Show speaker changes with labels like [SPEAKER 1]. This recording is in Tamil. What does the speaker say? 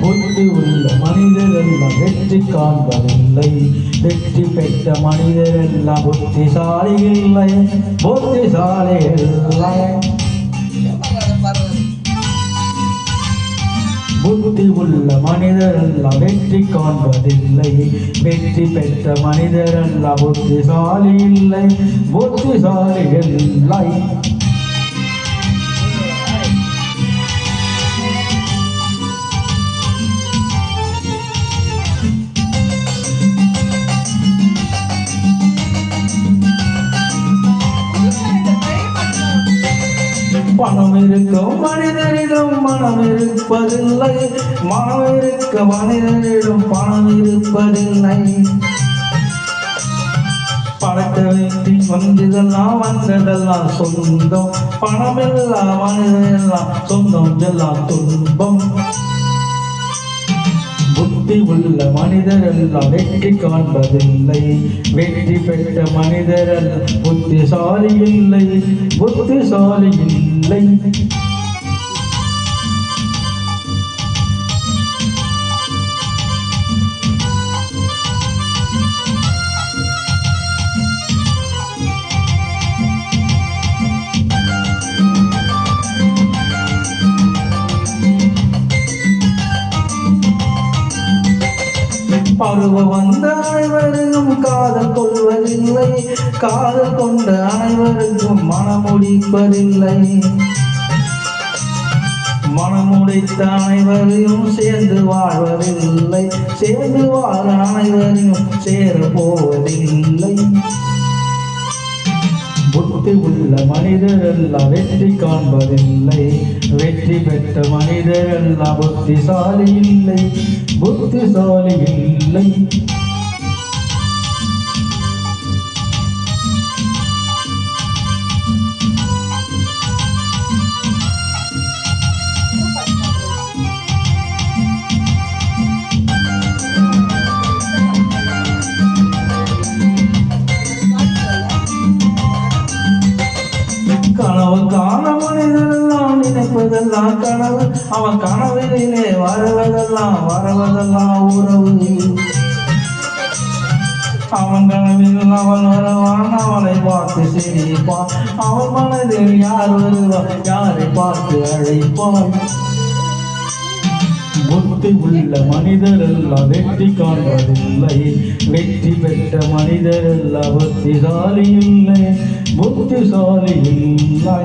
[SPEAKER 1] புத்தி உள்ள மனிதரெல்லாம் வெற்றி காண்பதில்லை. வெற்றி பெற்ற மனிதரெல்லாம் புத்திசாலி இல்லை. புத்திசாலி இல்லை. புத்தி உள்ள மனிதரெல்லாம் வெற்றி காண்பதில்லை. வெற்றி பெற்ற மனிதரெல்லாம் புத்திசாலி இல்லை. புத்திசாலி இல்லை. பணம் இருக்கும் மனிதனிடம் மனம் இருப்பதில்லை. மனம் இருக்க மனிதனிடம் பணம் இருப்பதில்லை. பணத்தை வைத்து வந்ததெல்லாம் வந்ததெல்லாம் சொந்தம். பணம் எல்லாம் மனிதனெல்லாம் சொந்தம் எல்லாம் துன்பம். புத்தி உள்ள மனிதரெல்லாம் வெற்றி காண்பதில்லை. வெற்றி பெற்ற மனிதரெல்லாம் புத்திசாலி இல்லை. புத்திசாலி இல்லை. பருவம் வந்த அனைவருக்கும் காதல் கொள்வதில்லை. காதல் கொண்ட அனைவருக்கும் மனமுடிப்பதில்லை. மனமுடித்த அனைவரையும் சேர்ந்து வாழ்வதில்லை. சேர்ந்து வாழ அனைவரையும் சேர போவதில்லை. புத்தி உள்ள மனிதரெல்லாம் வெற்றி காண்பதில்லை. வெற்றி பெற்ற மனிதரெல்லாம் புத்திசாலி இல்லை. புத்திசாலி இல்லை. கனவு காண மனிதரெல்லாம் நினைப்பதெல்லாம் கனவு. அவன் கனவிலே வருவதெல்லாம் உறவு. அவன் கனவில் அவன் வருவான். அவனை பார்த்து சிரிப்பான். அவன் மனதில் யார் வருவான், யாரை பார்த்து அழைப்பான். புத்தி உள்ள மனிதரெல்லாம் வெற்றி காண்பதில்லை. வெற்றி பெற்ற மனிதரெல்லாம் புத்திசாலி இல்லை. புத்திசாலி இல்லை.